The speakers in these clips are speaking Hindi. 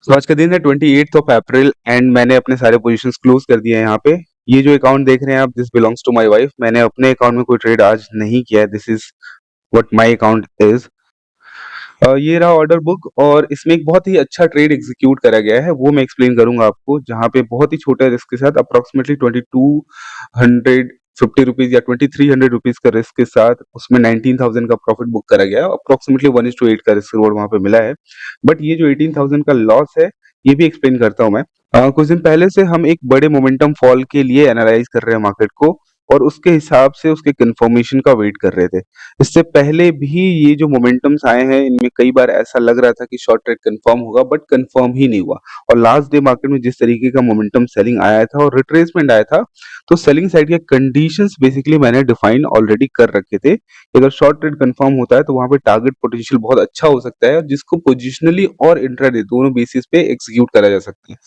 तो आज का दिन है 28 अप्रैल एंड मैंने अपने सारे पोजीशंस क्लोज कर दिए हैं यहाँ पे। ये जो अकाउंट देख रहे हैं आप, this belongs to my wife. मैंने अपने अकाउंट में कोई ट्रेड आज नहीं किया है। This is what my account is. ये रहा ऑर्डर बुक और इसमें एक बहुत ही अच्छा ट्रेड एग्जीक्यूट करा गया है, वो मैं एक्सप्लेन करूंगा आपको। जहाँ पे बहुत ही छोटे रिस्क के साथ अप्रोक्सीमेटली 2250 रुपीज या 2300 रुपीज का रिस्क के साथ उसमें 19,000 का प्रॉफिट बुक करा गया है। अप्रोक्सीमेटली 1:8 का रिस्क रिवॉर्ड वहां पे मिला है। बट ये जो 18,000 का लॉस है, ये भी एक्सप्लेन करता हूँ मैं। कुछ दिन पहले से हम एक बड़े मोमेंटम फॉल के लिए एनालाइज कर रहे हैं मार्केट को, और उसके हिसाब से उसके कंफर्मेशन का वेट कर रहे थे। इससे पहले भी ये जो मोमेंटम्स आए हैं, इनमें कई बार ऐसा लग रहा था कि शॉर्ट ट्रेड कंफर्म होगा, बट कंफर्म ही नहीं हुआ। और लास्ट डे मार्केट में जिस तरीके का मोमेंटम सेलिंग आया था और रिट्रेसमेंट आया था, तो सेलिंग साइड के कंडीशंस बेसिकली मैंने डिफाइन ऑलरेडी कर रखे थे कि अगर शॉर्ट ट्रेड कंफर्म होता है तो वहां पे टारगेट पोटेंशियल बहुत अच्छा हो सकता है, जिसको पोजिशनली और इंट्राडे दोनों बेसिस पे एग्जीक्यूट करा जा सकता है।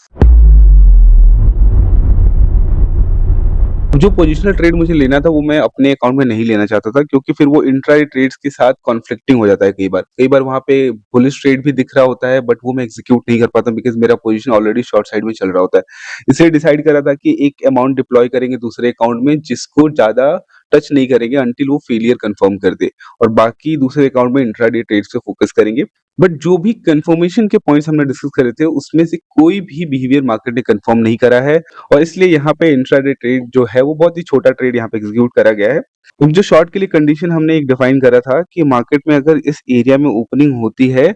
जो पोजिशनल ट्रेड मुझे लेना था वो मैं अपने अकाउंट में नहीं लेना चाहता था, क्योंकि फिर वो इंट्राडे ट्रेड्स के साथ कॉन्फ्लिक्टिंग हो जाता है। कई बार वहां पे बुलिश ट्रेड भी दिख रहा होता है, बट वो मैं एग्जीक्यूट नहीं कर पाता बिकॉज मेरा पोजीशन ऑलरेडी शॉर्ट साइड में चल रहा होता है। इसलिए डिसाइड करा था कि एक अमाउंट डिप्लॉय करेंगे दूसरे अकाउंट में, जिसको ज्यादा टच नहीं करेंगे अंटिल वो फेलियर कंफर्म कर दे, और बाकी दूसरे अकाउंट में इंट्राडे ट्रेड्स पे फोकस करेंगे। बट जो भी कंफर्मेशन के पॉइंट्स हमने डिस्कस करे थे, उसमें से कोई भी बिहेवियर मार्केट ने कंफर्म नहीं करा है, और इसलिए यहाँ पे इंट्राडे ट्रेड जो है वो बहुत ही छोटा ट्रेड यहाँ पे एग्जीक्यूट करा गया है। जो शॉर्ट के लिए कंडीशन हमने एक डिफाइन करा था कि मार्केट में अगर इस एरिया में ओपनिंग होती है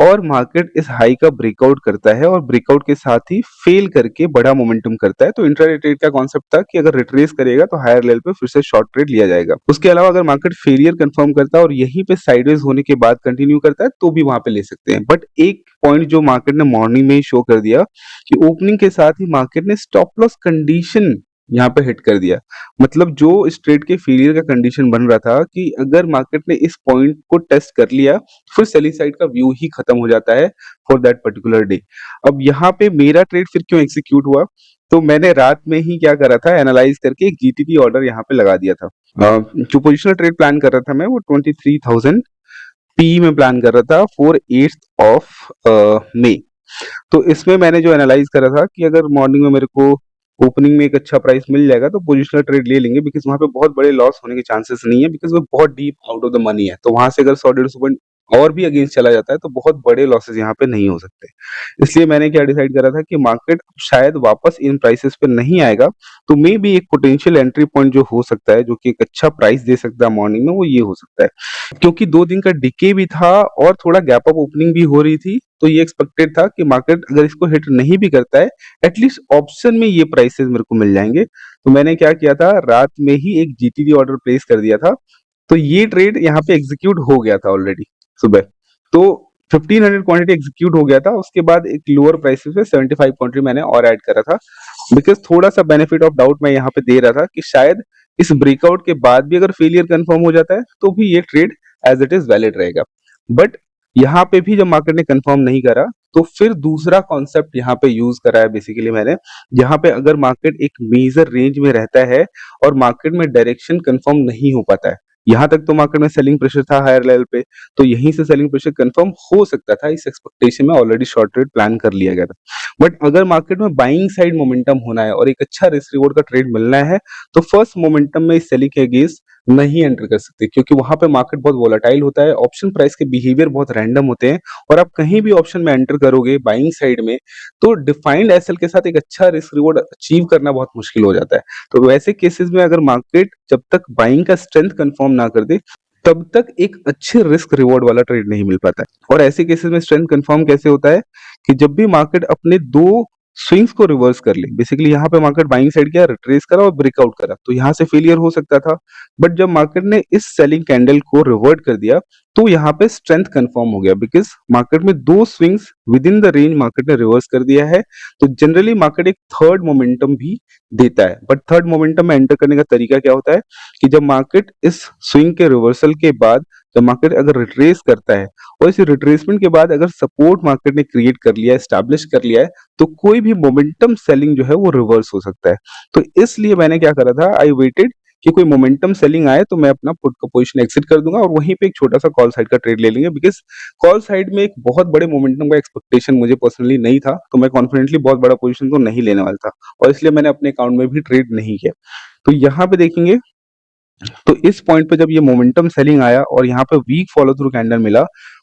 और मार्केट इस हाई का ब्रेकआउट करता है और ब्रेकआउट के साथ ही फेल करके बड़ा मोमेंटम करता है, तो इंट्राडे ट्रेड का कॉन्सेप्ट था कि अगर रिट्रेस करेगा तो हायर लेवल पे फिर से शॉर्ट ट्रेड लिया जाएगा। उसके अलावा अगर मार्केट फेलियर कंफर्म करता है और यहीं पे साइडवेज होने के बाद कंटिन्यू करता है, तो भी वहां पे ले सकते हैं। बट एक पॉइंट जो मार्केट ने मॉर्निंग में ही शो कर दिया कि ओपनिंग के साथ ही मार्केट ने स्टॉप लॉस कंडीशन यहाँ पे हिट कर दिया। मतलब जो इस ट्रेड के फेलियर का कंडीशन बन रहा था कि अगर मार्केट ने इस पॉइंट को टेस्ट कर लिया, फिर सेलिंग साइड का व्यू ही खत्म हो जाता है फॉर दैट पर्टिकुलर डे। अब यहाँ पे मेरा ट्रेड फिर क्यों एग्जीक्यूट हुआ, तो मैंने रात में ही क्या करा था, एनालाइज करके एक जीटीपी ऑर्डर यहाँ पे लगा दिया था। जो पोजिशनल ट्रेड प्लान कर रहा था मैं, वो 23,000 पी में प्लान कर रहा था फॉर 8 मई। तो इसमें मैंने जो एनालाइज करा था कि अगर मॉर्निंग में मेरे को ओपनिंग में एक अच्छा प्राइस मिल जाएगा तो पोजिशनल ट्रेड ले लेंगे, बिकॉज वहां पे बहुत बड़े लॉस होने के चांसेस नहीं है, बिकॉज वो बहुत deep out of the money है। तो वहां से अगर 100-150 पॉइंट और भी अगेंस्ट चला जाता है तो बहुत बड़े लॉसेस यहाँ पे नहीं हो सकते। इसलिए मैंने क्या डिसाइड करा था कि मार्केट शायद वापस इन प्राइसेस पे नहीं आएगा, तो मे बी एक पोटेंशियल एंट्री पॉइंट जो हो सकता है, जो कि एक अच्छा प्राइस दे सकता है मॉर्निंग में, वो ये हो सकता है। क्योंकि 2 दिन का डिके भी था और थोड़ा गैप अप ओपनिंग भी हो रही थी, तो ये एक्सपेक्टेड था कि मार्केट अगर इसको हिट नहीं भी करता है, एटलीस्ट ऑप्शन में ये प्राइसेस मेरे को मिल जाएंगे। तो मैंने क्या किया था, रात में ही एक जीटीडी ऑर्डर प्लेस कर दिया था। तो ये ट्रेड यहाँ पे एग्जीक्यूट हो गया था ऑलरेडी सुबह। तो 1500 क्वांटिटी एग्जीक्यूट हो गया था। उसके बाद एक लोअर प्राइसेस पे 75 क्वांटिटी मैंने और ऐड करा था, बिकॉज थोड़ा सा बेनिफिट ऑफ डाउट मैं यहाँ पे दे रहा था कि शायद इस ब्रेकआउट के बाद भी अगर फेलियर कंफर्म हो जाता है तो भी ये trade as it is valid रहेगा। बट यहाँ पे भी जब मार्केट ने कंफर्म नहीं करा, तो फिर दूसरा कॉन्सेप्ट यहाँ पे यूज करा है बेसिकली मैंने। यहाँ पे अगर मार्केट एक मेजर रेंज में रहता है और मार्केट में डायरेक्शन कंफर्म नहीं हो पाता है, यहाँ तक तो मार्केट में सेलिंग प्रेशर था हायर लेवल पे, तो यहीं से सेलिंग प्रेशर कंफर्म हो सकता था, इस एक्सपेक्टेशन में ऑलरेडी शॉर्ट ट्रेड प्लान कर लिया गया था। बट अगर मार्केट में बाइंग साइड मोमेंटम होना है और एक अच्छा रिस्क रिवॉर्ड का ट्रेड मिलना है, तो फर्स्ट मोमेंटम में इस सेलिंग के अगेंस्ट नहीं एंटर कर सकते, क्योंकि वहां पे मार्केट बहुत वोलेटाइल होता है, ऑप्शन प्राइस के बिहेवियर बहुत रैंडम होते हैं, और आप कहीं भी ऑप्शन में एंटर करोगे बाइंग साइड में, तो डिफाइंड एसएल के साथ एक अच्छा रिस्क रिवॉर्ड अचीव करना बहुत मुश्किल हो जाता है। तो वैसे केसेस में अगर मार्केट जब तक बाइंग का स्ट्रेंथ कंफर्म ना कर दे, तब तक एक अच्छे रिस्क रिवॉर्ड वाला ट्रेड नहीं मिल पाता है। और ऐसे केसेस में स्ट्रेंथ कंफर्म कैसे होता है कि जब भी मार्केट अपने 2 स्विंग्स को रिवर्स कर ले। बेसिकली यहाँ पे मार्केट बाइंग साइड किया, रिट्रेस करा और ब्रेकआउट करा, तो यहाँ से फेलियर हो सकता था। बट जब मार्केट ने इस सेलिंग कैंडल को रिवर्ट कर दिया, तो यहाँ पे स्ट्रेंथ कंफर्म हो गया, बिकॉज मार्केट में 2 swings with in the range market ने रिवर्स कर दिया है। तो जनरली मार्केट एक थर्ड मोमेंटम भी देता है। बट थर्ड मोमेंटम में एंटर करने का तरीका क्या होता है कि जब मार्केट इस स्विंग के रिवर्सल के बाद, जब मार्केट अगर रिट्रेस करता है और इस रिट्रेसमेंट के बाद अगर सपोर्ट मार्केट ने क्रिएट कर लिया है, एस्टैब्लिश कर लिया है, तो कोई भी मोमेंटम सेलिंग जो है वो रिवर्स हो सकता है। तो इसलिए मैंने क्या करा था, आई वेटेड कि कोई मोमेंटम सेलिंग आए तो मैं अपना पुट का पोज़ीशन एग्ज़िट कर दूँगा और वहीं पे एक छोटा-सा कॉल साइड का ट्रेड ले लेंगे बिकॉज़ कॉल साइड में एक बहुत बड़े मोमेंटम का एक्सपेक्टेशन मुझे पर्सनली नहीं था, तो मैं कॉन्फिडेंटली बहुत बड़ा पोज़ीशन तो नहीं लेने वाला था और इसलिए मैंने अपने अकाउंट में भी ट्रेड नहीं किया। तो यहाँ पे देखेंगे तो इस पॉइंट पे जब ये मोमेंटम सेलिंग आया और यहाँ पे वीक फॉलो थ्रू कैंडल मिला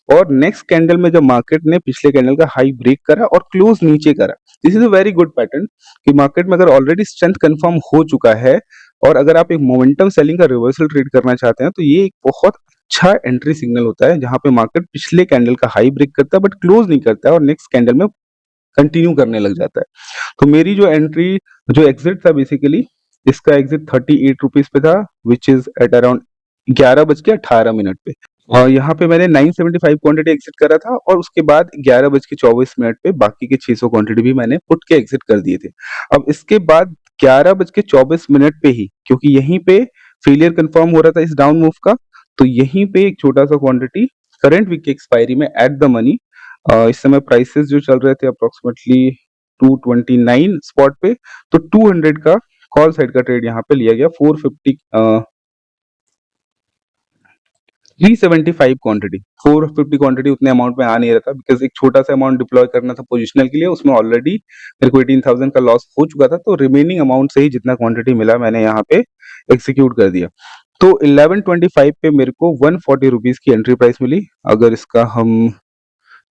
और नेक्स्ट कैंडल में जब मार्केट ने पिछले कैंडल का हाई ब्रेक करा और क्लोज नीचे करा, this is a very good pattern कि मार्केट में अगर ऑलरेडी स्ट्रेंथ कंफर्म हो चुका है और अगर आप एक मोमेंटम सेलिंग का रिवर्सल ट्रेड करना चाहते हैं तो ये एक बहुत अच्छा एंट्री सिग्नल होता है जहां पे मार्केट पिछले कैंडल का हाई ब्रेक करता है बट क्लोज नहीं करता है और नेक्स्ट कैंडल में कंटिन्यू करने लग जाता है। तो मेरी जो एंट्री जो एग्जिट था बेसिकली इसका एग्जिट 38 रुपीज पे था विच इज एट अराउंड 11:18 पे और यहाँ पे मैंने 975 क्वांटिटी एग्जिट करा था और उसके बाद 11:24 पे बाकी के 600 क्वांटिटी भी मैंने पुट के एग्जिट कर दिए थे। अब इसके बाद 11:24 पे ही क्योंकि यहीं पे फेलियर कंफर्म हो रहा था इस डाउन मूव का, तो यहीं पे एक छोटा सा क्वांटिटी करंट वीक की एक्सपायरी में एट द मनी इस समय प्राइसेस जो चल रहे थे अप्रोक्सीमेटली 229 स्पॉट पे, तो 200 का कॉल साइड का ट्रेड यहाँ पे लिया गया 375 क्वांटिटी 450 क्वांटिटी उतने अमाउंट में आ नहीं रहा था बिकॉज एक छोटा सा अमाउंट डिप्लॉय करना था पोजिशनल के लिए, उसमें ऑलरेडी मेरे को 18,000 का लॉस हो चुका था, तो रिमेनिंग अमाउंट से ही जितना क्वांटिटी मिला मैंने यहाँ पे एग्जीक्यूट कर दिया। तो 1125 पे मेरे को 140 रुपीज की एंट्री प्राइस मिली। अगर इसका हम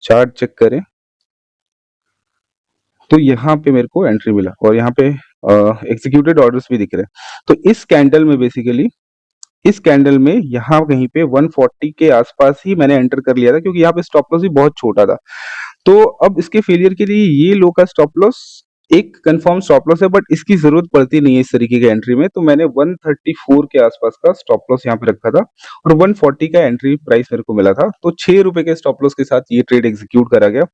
चार्ट चेक करें तो यहाँ पे मेरे को एंट्री मिला और यहाँ पे एग्जीक्यूटेड ऑर्डर्स भी दिख रहे हैं। तो इस कैंडल में बेसिकली इस कैंडल में यहाँ कहीं पे 140 के आसपास ही मैंने एंटर कर लिया था क्योंकि यहाँ पे स्टॉप लॉस भी बहुत छोटा था। तो अब इसके फेलियर के लिए ये लो का स्टॉप लॉस एक कंफर्म स्टॉप लॉस है बट इसकी जरूरत पड़ती नहीं है इस तरीके के एंट्री में, तो मैंने 134 के आसपास का स्टॉप लॉस यहाँ पे रखा था और 140 का एंट्री प्राइस मेरे को मिला था, तो 6 रुपए के स्टॉप लॉस के साथ ये ट्रेड एग्जीक्यूट करा गया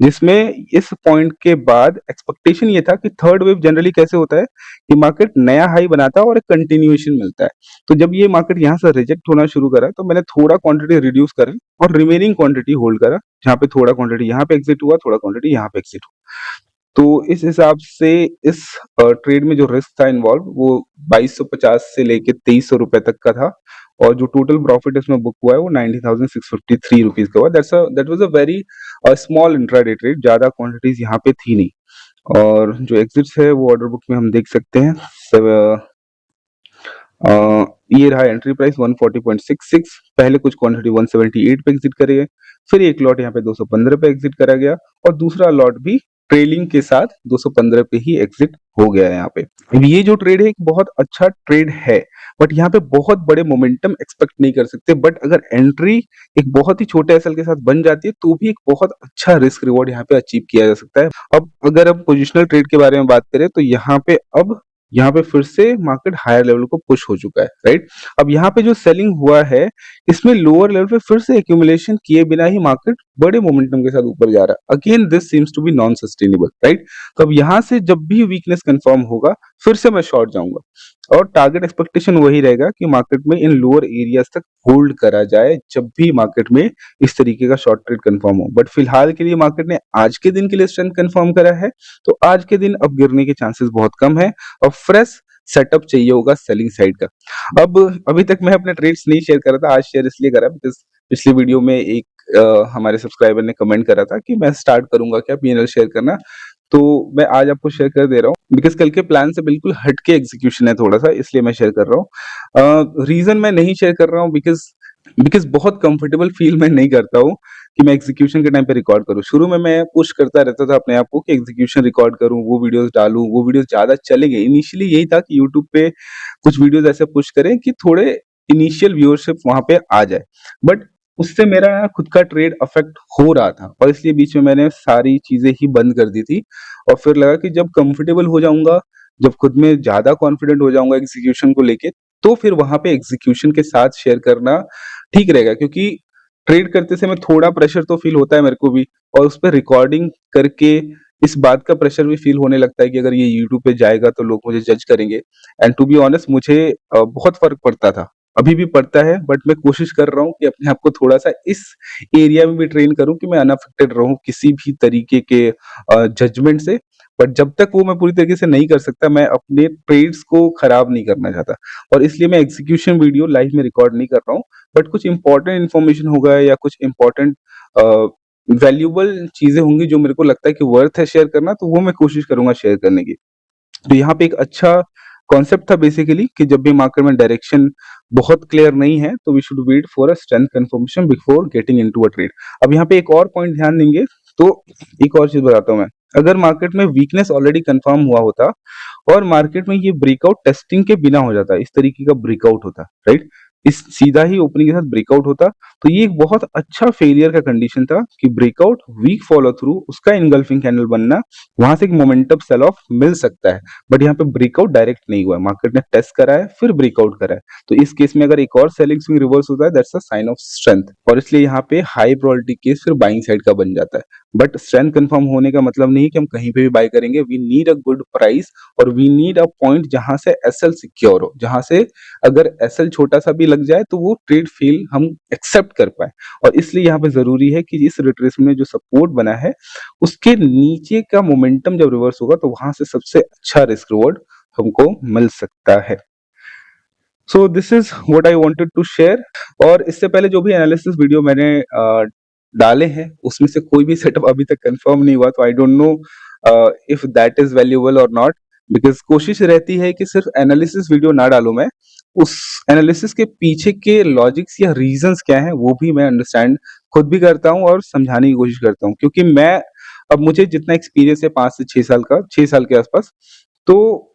जिसमें इस पॉइंट के बाद एक्सपेक्टेशन ये था कि थर्ड वेव जनरली कैसे होता है कि मार्केट नया हाई बनाता है और एक कंटिन्यूएशन मिलता है। तो जब ये मार्केट यहाँ से रिजेक्ट होना शुरू करा तो मैंने थोड़ा क्वांटिटी रिड्यूस करा और रिमेनिंग क्वांटिटी होल्ड करा, जहाँ पे थोड़ा क्वांटिटी यहाँ पे एग्जिट हुआ, थोड़ा क्वांटिटी यहाँ पे एग्जिट हुआ। तो इस हिसाब से इस ट्रेड में जो रिस्क था इन्वॉल्व वो 2250 से लेके 2300 रुपए तक का था और जो टोटल प्रॉफिट इसमें बुक हुआ है वो 90,653 रुपीज का हुआ। That was a very small intraday trade, ज्यादा क्वांटिटीज यहाँ पे थी नहीं और जो एग्जिट्स है वो ऑर्डर बुक में हम देख सकते हैं। ये रहा एंट्री प्राइस 140.66, पहले कुछ क्वांटिटी 178 पे एग्जिट करे गए, फिर एक लॉट यहाँ पे 215 पे एग्जिट करा गया और दूसरा लॉट भी ट्रेलिंग के साथ 215 पे ही एग्जिट हो गया है यहाँ पे। अब ये जो ट्रेड है एक बहुत अच्छा ट्रेड है बट यहाँ पे बहुत बड़े मोमेंटम एक्सपेक्ट नहीं कर सकते, बट अगर एंट्री एक बहुत ही छोटे एसएल के साथ बन जाती है तो भी एक बहुत अच्छा रिस्क रिवॉर्ड यहाँ पे अचीव किया जा सकता है। अब अगर हम पोजिशनल ट्रेड के बारे में बात करें तो यहाँ पे फिर से मार्केट हायर लेवल को पुश हो चुका है, राइट। अब यहाँ पे जो सेलिंग हुआ है इसमें लोअर लेवल पे फिर से एक्यूमुलेशन किए बिना ही मार्केट बड़े मोमेंटम के साथ ऊपर जा रहा है। Again this seems to be non sustainable, right. तो अब यहाँ से जब भी वीकनेस कंफर्म होगा फिर से मैं शॉर्ट जाऊंगा और टारगेट एक्सपेक्टेशन वही रहेगा कि मार्केट में इन लोअर एरियाज तक होल्ड करा जाए जब भी मार्केट में इस तरीके का शॉर्ट ट्रेड कंफर्म हो। बट फिलहाल के लिए मार्केट ने आज के दिन के लिए स्ट्रेंथ कंफर्म करा है तो आज के दिन अब गिरने के चांसेस बहुत कम है और फ्रेश सेटअप चाहिए होगा सेलिंग साइड का। अब अभी तक मैं अपने ट्रेड्स नहीं शेयर कर रहा था, आज शेयर इसलिए करा बिकॉज पिछली वीडियो में एक हमारे सब्सक्राइबर ने कमेंट करा था कि मैं स्टार्ट करूंगा क्या पीएनएल शेयर करना, तो मैं आज आपको शेयर कर दे रहा हूँ बिकॉज कल के प्लान से बिल्कुल हटके एग्जीक्यूशन है थोड़ा सा, इसलिए मैं शेयर कर रहा हूँ। रीजन मैं नहीं शेयर कर रहा हूँ बिकॉज बिकॉज बहुत कंफर्टेबल फील मैं नहीं करता हूँ कि मैं एग्जीक्यूशन के टाइम पे रिकॉर्ड करूँ। शुरू में मैं पुश करता रहता था अपने आप को कि एग्जीक्यूशन रिकॉर्ड करूँ, वो वीडियोस डालूं, वो वीडियोस ज्यादा चलेंगे। इनिशियली यही था कि यूट्यूब पे कुछ वीडियोस ऐसे पुश करें कि थोड़े इनिशियल व्यूअरशिप वहां पे आ जाए, बट उससे मेरा खुद का ट्रेड अफेक्ट हो रहा था और इसलिए बीच में मैंने सारी चीजें ही बंद कर दी थी और फिर लगा कि जब कंफर्टेबल हो जाऊंगा, जब खुद में ज्यादा कॉन्फिडेंट हो जाऊंगा एग्जीक्यूशन को लेके, तो फिर वहां पे एग्जीक्यूशन के साथ शेयर करना ठीक रहेगा। क्योंकि ट्रेड करते समय थोड़ा प्रेशर तो फील होता है मेरे को भी और उस पर रिकॉर्डिंग करके इस बात का प्रेशर भी फील होने लगता है कि अगर ये यूट्यूब पे जाएगा तो लोग मुझे जज करेंगे। एंड टू बी ऑनेस्ट मुझे बहुत फर्क पड़ता था, अभी भी पड़ता है, बट मैं कोशिश कर रहा हूँ कि अपने आप को थोड़ा सा इस एरिया में भी ट्रेन करूँ कि मैं अनअफेक्टेड रहूँ किसी भी तरीके के जजमेंट से। बट जब तक वो मैं पूरी तरीके से नहीं कर सकता, मैं अपने ट्रेड्स को खराब नहीं करना चाहता और इसलिए मैं एग्जीक्यूशन वीडियो लाइव में रिकॉर्ड नहीं कर रहा हूँ। बट कुछ इंपॉर्टेंट इन्फॉर्मेशन होगा या कुछ इंपॉर्टेंट वैल्यूएबल चीज़ें होंगी जो मेरे को लगता है कि वर्थ है शेयर करना, तो वो मैं कोशिश करूँगा शेयर करने की। तो यहाँ पे एक अच्छा कॉन्सेप्ट था बेसिकली कि जब भी मार्केट में डायरेक्शन बहुत क्लियर नहीं है, तो we should wait for a strength confirmation before getting into a trade. अब यहाँ पे एक और पॉइंट ध्यान देंगे, तो एक और चीज़ बताता हूँ मैं। अगर मार्केट में वीकनेस ऑलरेडी कंफर्म हुआ होता और मार्केट में ये ब्रेकआउट टेस्टिंग के बिना हो जाता, इस तरीके का ब्रेकआउट होता, राइट? इस सीधा ही ओपनिंग के साथ ब्रेकआउट होता, तो ये एक बहुत अच्छा फेलियर का कंडीशन था कि ब्रेकआउट, वीक फॉलो थ्रू, उसका इनगल्फिंग कैंडल बनना, वहां से एक मोमेंटम सेल ऑफ मिल सकता है। बट यहाँ पे ब्रेकआउट डायरेक्ट नहीं हुआ है, मार्केट ने टेस्ट करा है फिर ब्रेकआउट करा है। तो इस केस में अगर एक और सेलिंग स्विंग रिवर्स होता है, that's a sign of strength, और इसलिए यहाँ पे हाई प्रोबेबिलिटी केस फिर बाइंग साइड का बन जाता है। बट स्ट्रेंथ कंफर्म होने का मतलब नहीं है कि हम कहीं पे भी बाय करेंगे। We need a good price और वी नीड अ पॉइंट जहां से एसएल सिक्योर हो, जहां से अगर एसएल छोटा सा भी लग जाए तो वो ट्रेड फेल हम एक्सेप्ट कर पाए। और इसलिए यहाँ पे जरूरी है कि इस रिट्रेसमेंट में जो सपोर्ट बना है उसके नीचे का मोमेंटम जब रिवर्स होगा तो वहां से सबसे अच्छा रिस्क रिवॉर्ड हमको मिल सकता है। So this is what I wanted to share. और इससे पहले जो भी एनालिसिस वीडियो मैंने डाले हैं उसमें से कोई भी सेटअप अभी तक कंफर्म नहीं हुआ, तो I don't know if that is valuable और नॉट। बिकॉज कोशिश रहती है कि सिर्फ एनालिसिस वीडियो ना डालूं मैं, उस एनालिसिस के पीछे के लॉजिक्स या रीजंस क्या हैं वो भी मैं अंडरस्टैंड खुद भी करता हूँ और समझाने की कोशिश करता हूँ। क्योंकि मैं, अब मुझे जितना एक्सपीरियंस है 5 से 6 साल का, 6 साल के आसपास, तो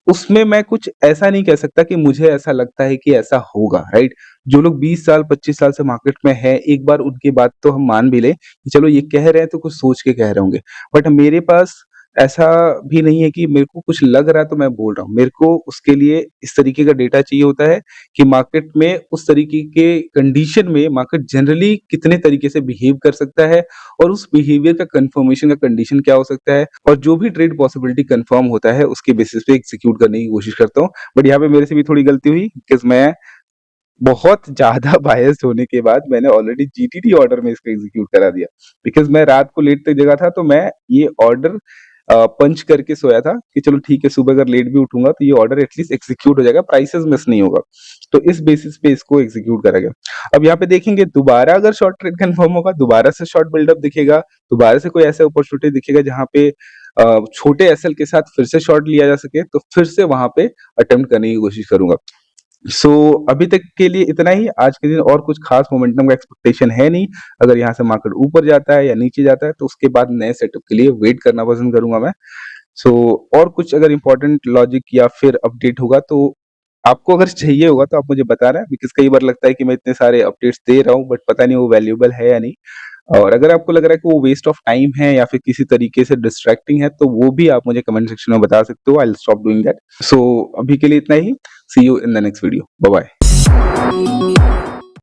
उसमें मैं कुछ ऐसा नहीं कह सकता कि मुझे ऐसा लगता है कि ऐसा होगा, राइट? जो लोग 20 साल 25 साल से मार्केट में है, एक बार उनकी बात तो हम मान भी लें कि चलो ये कह रहे हैं तो कुछ सोच के कह रहे होंगे। बट मेरे पास ऐसा भी नहीं है कि मेरे को कुछ लग रहा है तो मैं बोल रहा हूँ। मेरे को उसके लिए इस तरीके का डेटा चाहिए होता है कि मार्केट में उस तरीके के कंडीशन में मार्केट जनरली कितने तरीके से बिहेव कर सकता है और उस बिहेवियर का कंफर्मेशन का कंडीशन क्या हो सकता है, और जो भी ट्रेड पॉसिबिलिटी कंफर्म होता है उसके बेसिस पे एग्जीक्यूट करने की कोशिश करता हूँ। बट यहाँ पे मेरे से भी थोड़ी गलती हुई, बिकॉज़ मैं बहुत ज़्यादा बायस्ड होने के बाद मैंने ऑलरेडी जीटीटी ऑर्डर में इसको एग्जीक्यूट करा दिया। बिकॉज़ मैं रात को लेट तक जगा था, तो मैं ये ऑर्डर पंच करके सोया था कि चलो ठीक है, सुबह अगर लेट भी उठूँगा तो ये ऑर्डर एटलीस्ट एग्जीक्यूट हो जाएगा, प्राइसेस मिस नहीं होगा। तो इस बेसिस पे इसको एग्जीक्यूट करा गया। अब यहाँ पे देखेंगे दोबारा अगर शॉर्ट ट्रेड कंफर्म होगा, दोबारा से शॉर्ट बिल्डअप दिखेगा, दोबारा से कोई ऐसा अपॉर्चुनिटी दिखेगा जहाँ पे छोटे एसएल के साथ फिर से शॉर्ट लिया जा सके, तो फिर से वहाँ पे अटेम्प्ट करने की कोशिश करूँगा। सो अभी तक के लिए इतना ही। आज के दिन और कुछ खास मोमेंटम का एक्सपेक्टेशन है नहीं। अगर यहाँ से मार्केट ऊपर जाता है या नीचे जाता है तो उसके बाद नए सेटअप के लिए वेट करना पसंद करूंगा मैं। सो और कुछ अगर इंपॉर्टेंट लॉजिक या फिर अपडेट होगा तो आपको अगर चाहिए होगा तो आप मुझे बता रहे हैं, बिकॉज कई बार लगता है कि मैं इतने सारे अपडेट्स दे रहा हूँ बट पता नहीं वो वैल्यूएबल है या नहीं। और अगर आपको लग रहा है कि वो वेस्ट ऑफ टाइम है या फिर किसी तरीके से डिस्ट्रैक्टिंग है तो वो भी आप मुझे कमेंट सेक्शन में बता सकते हो। I will stop doing that. So अभी के लिए इतना ही। See you in the next video. Bye bye.